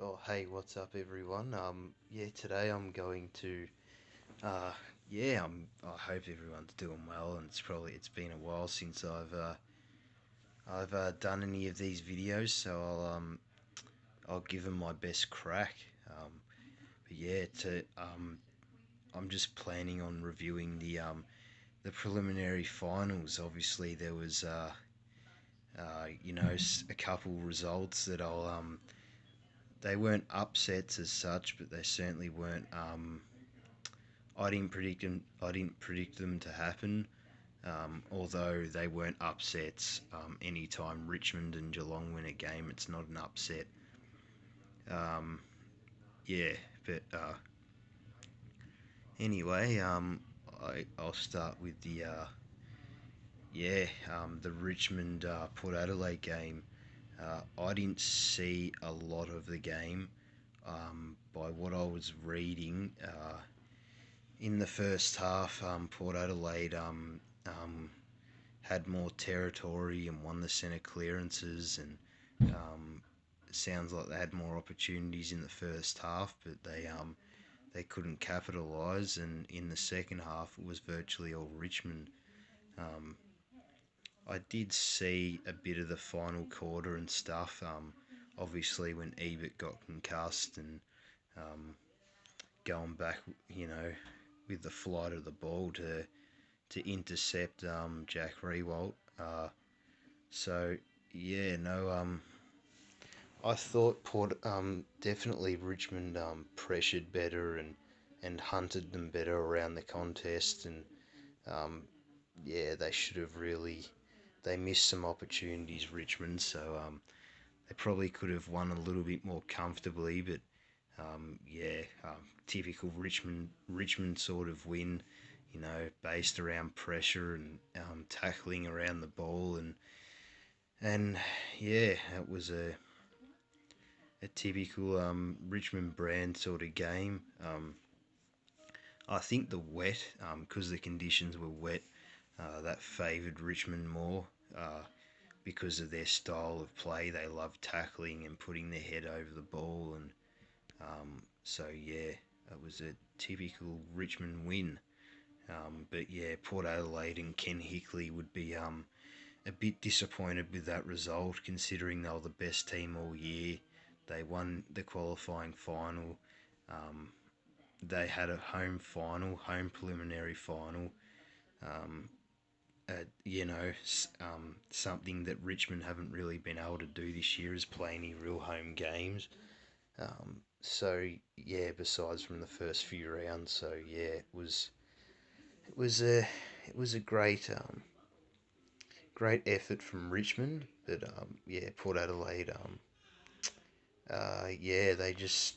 Oh, hey, what's up, everyone? Yeah, today I'm going to, uh, I hope everyone's doing well, and it's been a while since I've done any of these videos, so I'll give them my best crack. But yeah, I'm just planning on reviewing the preliminary finals. Obviously, there was, a couple results that they weren't upsets as such, but they certainly weren't, I didn't predict them to happen. Although they weren't upsets. Anytime Richmond and Geelong win a game, it's not an upset. Um, yeah, but anyway, I'll start with the Richmond Port Adelaide game. I didn't see a lot of the game. By what I was reading, in the first half, Port Adelaide had more territory and won the centre clearances, and it sounds like they had more opportunities in the first half, but they couldn't capitalise. And in the second half, it was virtually all Richmond. Um, I did see a bit of the final quarter and stuff. Obviously, when Ebert got concussed and um, going back, with the flight of the ball to intercept Jack Rewalt. So yeah, no. I thought Port definitely Richmond pressured better and hunted them better around the contest, and um, yeah, they should have really they missed some opportunities, Richmond. So they probably could have won a little bit more comfortably, but typical Richmond sort of win, based around pressure and tackling around the ball, and yeah, it was a typical Richmond brand sort of game. I think the wet, because the conditions were wet, that favoured Richmond more. Because of their style of play, they love tackling and putting their head over the ball, and so yeah, it was a typical Richmond win. But yeah, Port Adelaide and Ken Hickley would be a bit disappointed with that result, considering they were the best team all year. They won the qualifying final. Um, they had a home preliminary final. Um, something that Richmond haven't really been able to do this year is play any real home games. So yeah, besides from the first few rounds, so yeah, it was a it was a great effort from Richmond, but yeah, Port Adelaide, yeah, they just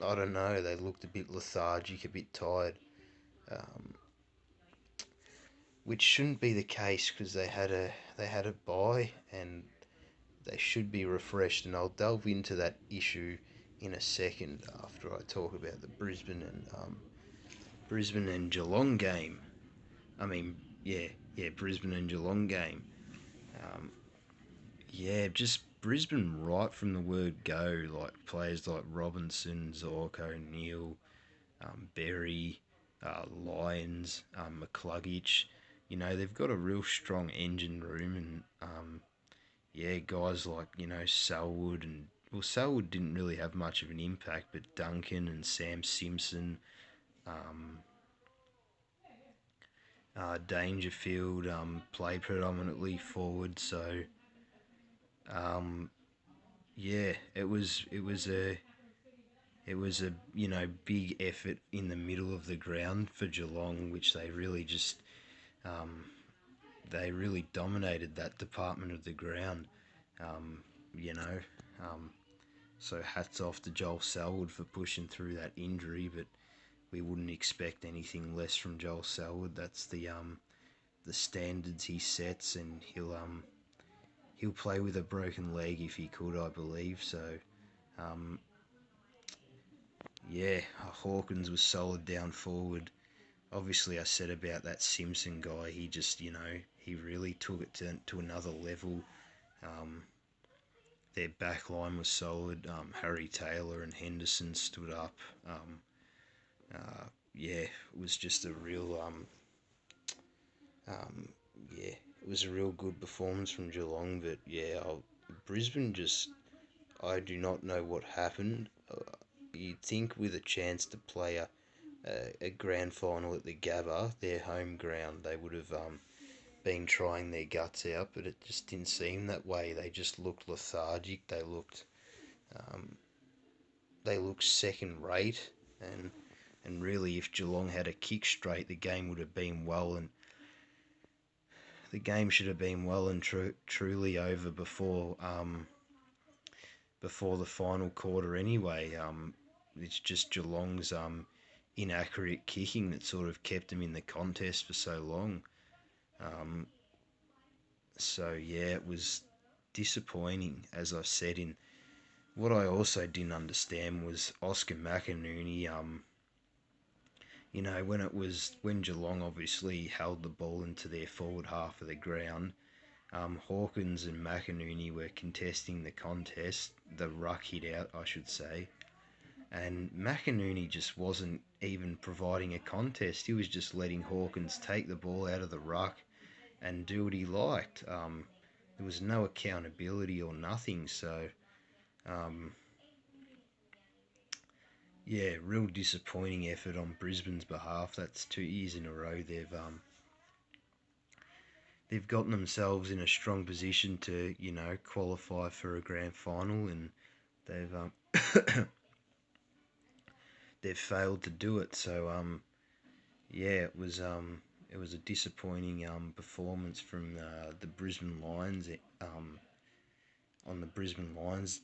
I don't know, they looked a bit lethargic, a bit tired, um, which shouldn't be the case because they had a bye and they should be refreshed, and I'll delve into that issue in a second after I talk about the Brisbane and Geelong game. I mean, yeah, Brisbane and Geelong game. Um, yeah, just Brisbane right from the word go. Like players like Robinson, Zorko, O'Neill, Berry, Lyons, McCluggage. They've got a real strong engine room, and yeah, guys like Selwood and Selwood didn't really have much of an impact, but Duncan and Sam Simpson, um, Dangerfield play predominantly forward. So um, yeah, it was a big effort in the middle of the ground for Geelong, which um, they really dominated that department of the ground. Um, you know, um, so hats off to Joel Selwood for pushing through that injury, but we wouldn't expect anything less from Joel Selwood. That's the standards he sets, and he'll play with a broken leg if he could, I believe. So um, yeah, Hawkins was solid down forward. Obviously, I said about that Simpson guy. He just he really took it to another level. Um, their back line was solid. Harry Taylor and Henderson stood up. Um, yeah, it was just a real um, yeah, it was a real good performance from Geelong. But yeah, Brisbane just, I do not know what happened. You'd think with a chance to play a grand final at the Gabba, their home ground, they would have been trying their guts out, but it just didn't seem that way. They just looked lethargic. Um, they looked second rate, and really, if Geelong had a kick straight, the game would have been well and the game should have been well and truly over before the final quarter anyway. It's just Geelong's inaccurate kicking that sort of kept them in the contest for so long. Um, so yeah, it was disappointing, as I said. In what I also didn't understand was Oscar McInerney. When Geelong obviously held the ball into their forward half of the ground, Hawkins and McInerney were contesting the contest, the ruck hit out, I should say, and McInerney just wasn't even providing a contest. He was just letting Hawkins take the ball out of the ruck and do what he liked. There was no accountability or nothing. So, um, yeah, real disappointing effort on Brisbane's behalf. That's 2 years in a row they've gotten themselves in a strong position to qualify for a grand final, and they've they've failed to do it. So yeah, it was a disappointing performance from the Brisbane Lions on the Brisbane Lions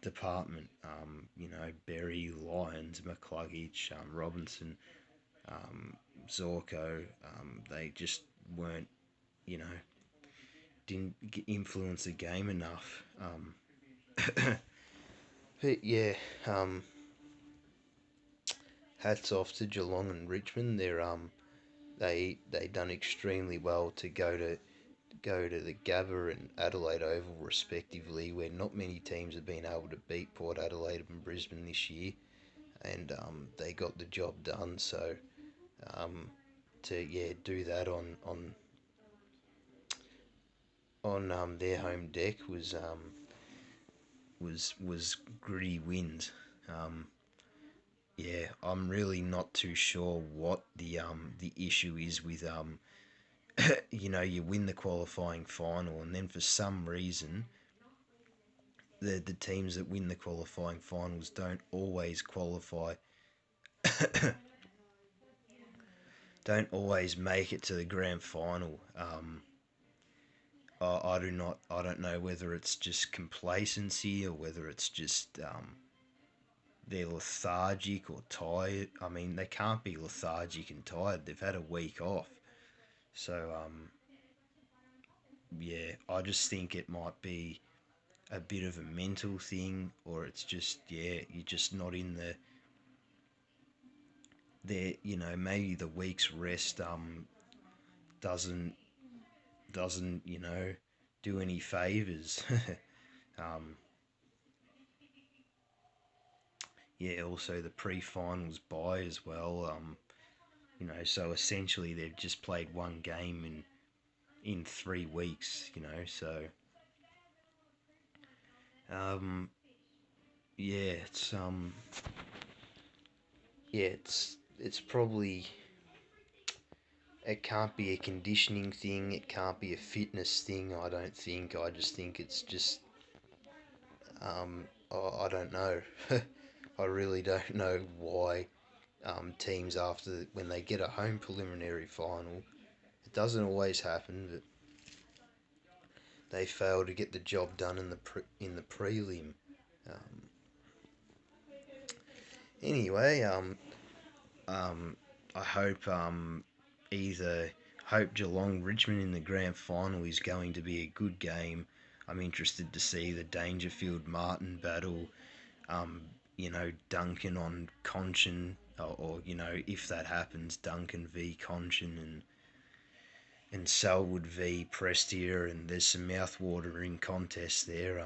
department. Berry, Lyons, McCluggage, Robinson, um, Zorko. They just weren't, you know, didn't influence the game enough. But yeah, hats off to Geelong and Richmond. They done extremely well to go to the Gabba and Adelaide Oval respectively, where not many teams have been able to beat Port Adelaide and Brisbane this year, and they got the job done. So um, to do that on their home deck was gritty wins. Um, yeah, I'm really not too sure what the issue is with you win the qualifying final and then for some reason the teams that win the qualifying finals don't always make it to the grand final. I don't know whether it's just complacency or whether it's just they're lethargic or tired. I mean, they can't be lethargic and tired. They've had a week off. So, yeah, I just think it might be a bit of a mental thing, or it's just, yeah, you're just not in maybe the week's rest doesn't doesn't do any favors. um, yeah, also the pre-finals bye as well. So essentially they've just played one game in 3 weeks. So um, yeah, it's probably, it can't be a conditioning thing. It can't be a fitness thing. I don't think. I just think it's just I don't know. I really don't know why teams after when they get a home preliminary final, it doesn't always happen, but they fail to get the job done in the prelim. Um, anyway, um, I hope either hope Geelong Richmond in the grand final is going to be a good game. I'm interested to see the Dangerfield Martin battle. Um, Duncan on Conchin, or if that happens, Duncan v Conchin, and and Selwood v Prestia, and there's some mouth-watering contests there.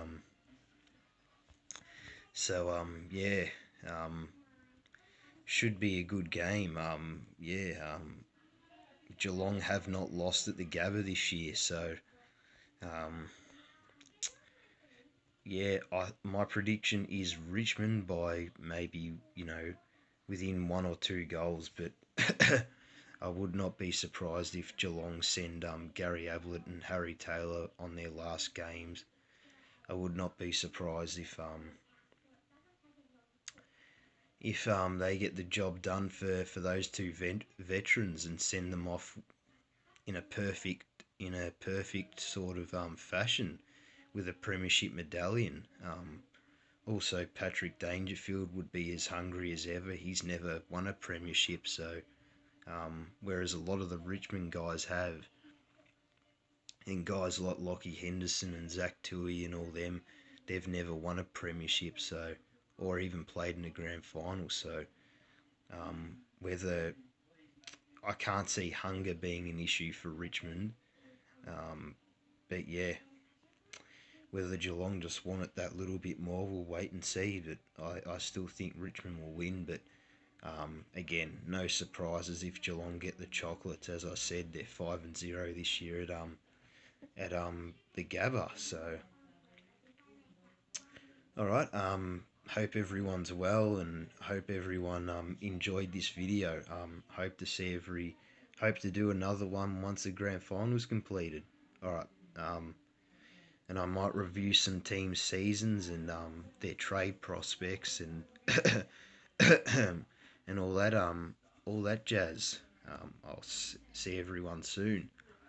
Yeah, um, should be a good game. Geelong have not lost at the Gabba this year, so um, my prediction is Richmond by maybe within 1 or 2 goals, but I would not be surprised if Geelong send Gary Ablett and Harry Taylor on their last games. I would not be surprised if they get the job done for those two veterans and send them off in a perfect sort of fashion with a premiership medallion. Also, Patrick Dangerfield would be as hungry as ever. He's never won a premiership, so whereas a lot of the Richmond guys have, and guys like Lockie Henderson and Zach Tui and all them, they've never won a premiership, so or even played in a grand final. So whether I can't see hunger being an issue for Richmond, but yeah, whether Geelong just want it that little bit more, we'll wait and see. But I still think Richmond will win. But again, no surprises if Geelong get the chocolates. As I said, they're 5-0 this year at the Gabba. So all right. Hope everyone's well, and hope everyone enjoyed this video. Hope to do another one once the grand final's completed. All right. And I might review some team seasons and their trade prospects and and all that jazz. I'll see everyone soon.